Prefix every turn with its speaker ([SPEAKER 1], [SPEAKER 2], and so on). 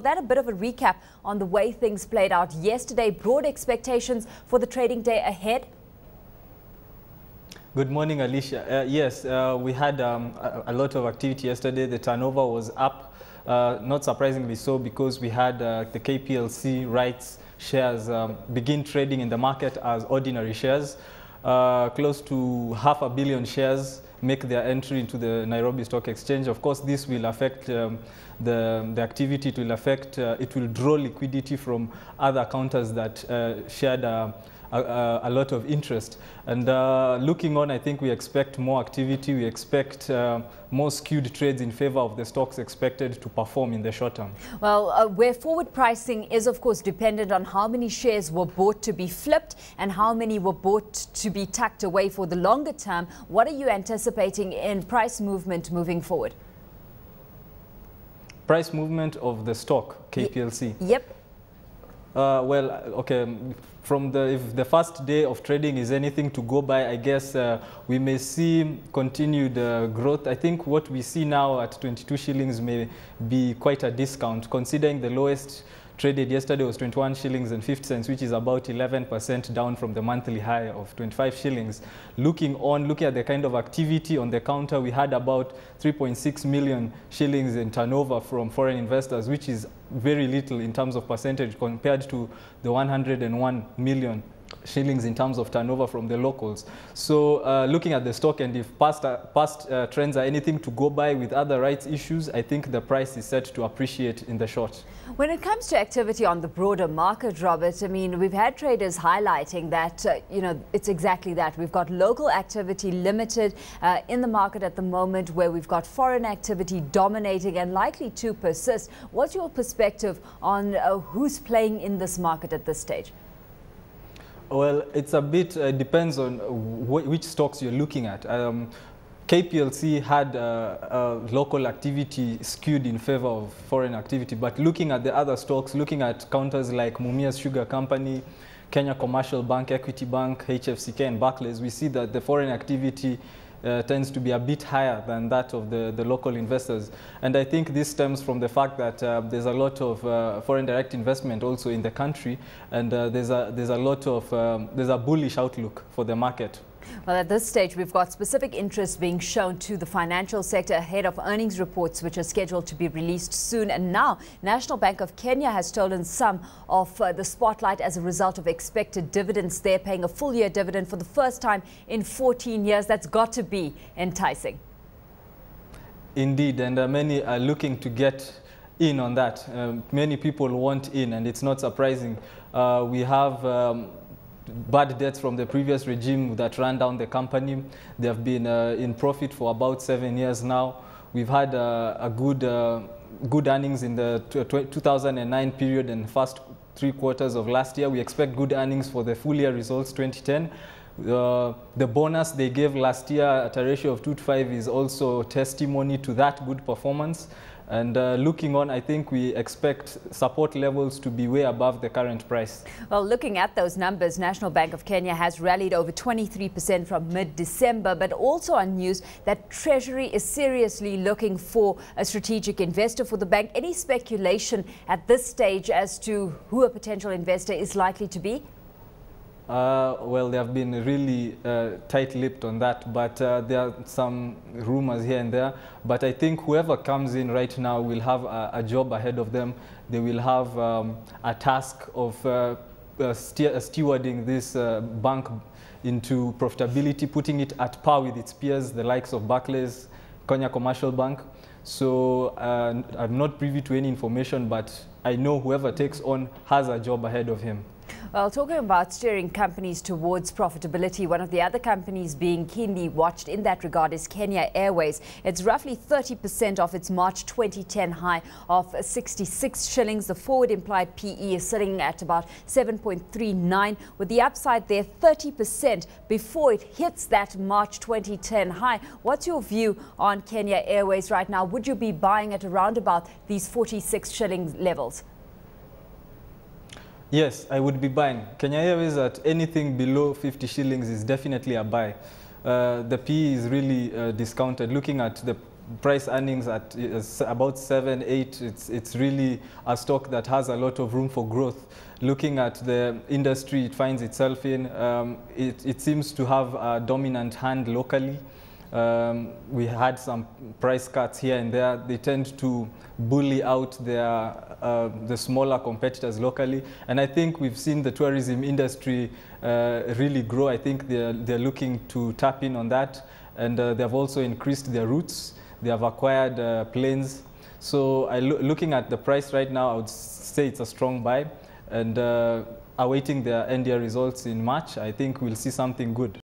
[SPEAKER 1] That a bit of a recap on the way things played out yesterday. Broad expectations for the trading day ahead.
[SPEAKER 2] Good morning, Alicia. Yes, we had a lot of activity yesterday. The turnover was up, not surprisingly so, because we had the KPLC rights shares begin trading in the market as ordinary shares. Close to 500 million shares make their entry into the Nairobi Stock Exchange. Of course, this will affect the activity. It will affect, it will draw liquidity from other counters that shared a lot of interest. And looking on, I think we expect more activity. We expect more skewed trades in favor of the stocks expected to perform in the short term.
[SPEAKER 1] Well, where forward pricing is, of course, dependent on how many shares were bought to be flipped and how many were bought to be tucked away for the longer term. What are you anticipating in price movement moving forward?
[SPEAKER 2] Price movement of the stock, KPLC?
[SPEAKER 1] Yep.
[SPEAKER 2] Well, okay, if the first day of trading is anything to go by, I guess we may see continued growth. I think what we see now at 22 shillings may be quite a discount, considering the lowest traded yesterday was 21 shillings and 50 cents, which is about 11% down from the monthly high of 25 shillings. Looking at the kind of activity on the counter, we had about 3.6 million shillings in turnover from foreign investors, which is very little in terms of percentage compared to the 101 million shillings in terms of turnover from the locals. So looking at the stock, and if past trends are anything to go by with other rights issues, I think the price is set to appreciate in the short.
[SPEAKER 1] When it comes to activity on the broader market, Robert, I mean, we've had traders highlighting that, it's exactly that. We've got local activity limited in the market at the moment, where we've got foreign activity dominating and likely to persist. What's your perspective on who's playing in this market at this stage?
[SPEAKER 2] Well, it's a bit, depends on which stocks you're looking at. KPLC had local activity skewed in favor of foreign activity, but looking at the other stocks, looking at counters like Mumias Sugar Company, Kenya Commercial Bank, Equity Bank, HFCK and Barclays, we see that the foreign activity tends to be a bit higher than that of the local investors. And I think this stems from the fact that there's a lot of foreign direct investment also in the country, and there's a bullish outlook for the market.
[SPEAKER 1] Well, at this stage, we've got specific interest being shown to the financial sector ahead of earnings reports, which are scheduled to be released soon. And now, National Bank of Kenya has stolen some of the spotlight as a result of expected dividends. They're paying a full-year dividend for the first time in 14 years. That's got to be enticing.
[SPEAKER 2] Indeed, and many are looking to get in on that. Many people want in, and it's not surprising. We have bad debts from the previous regime that ran down the company. They have been in profit for about 7 years now. We've had good earnings in the 2009 period and first 3 quarters of last year. We expect good earnings for the full year results 2010. The bonus they gave last year at a ratio of 2 to 5 is also testimony to that good performance. And looking on, I think we expect support levels to be way above the current price.
[SPEAKER 1] Well, looking at those numbers, National Bank of Kenya has rallied over 23% from mid-December, but also on news that Treasury is seriously looking for a strategic investor for the bank. Any speculation at this stage as to who a potential investor is likely to be?
[SPEAKER 2] Well, they have been really tight-lipped on that, but there are some rumors here and there. But I think whoever comes in right now will have a job ahead of them. They will have a task of stewarding this bank into profitability, putting it at par with its peers, the likes of Barclays, Kenya Commercial Bank. So I'm not privy to any information, but I know whoever takes on has a job ahead of him.
[SPEAKER 1] Well, talking about steering companies towards profitability, one of the other companies being keenly watched in that regard is Kenya Airways. It's roughly 30% off its March 2010 high of 66 shillings. The forward implied PE is sitting at about 7.39, with the upside there 30% before it hits that March 2010 high. What's your view on Kenya Airways right now? Would you be buying at around about these 46 shillings levels?
[SPEAKER 2] Yes, I would be buying. Kenya Airways at anything below 50 shillings is definitely a buy. The PE is really discounted. Looking at the price earnings at about 7, 8. It's really a stock that has a lot of room for growth. Looking at the industry it finds itself in, it seems to have a dominant hand locally. We had some price cuts here and there. They tend to bully out the smaller competitors locally. And I think we've seen the tourism industry really grow. I think they're looking to tap in on that. And they've also increased their routes. They have acquired planes. So looking at the price right now, I would say it's a strong buy. And awaiting their end year results in March, I think we'll see something good.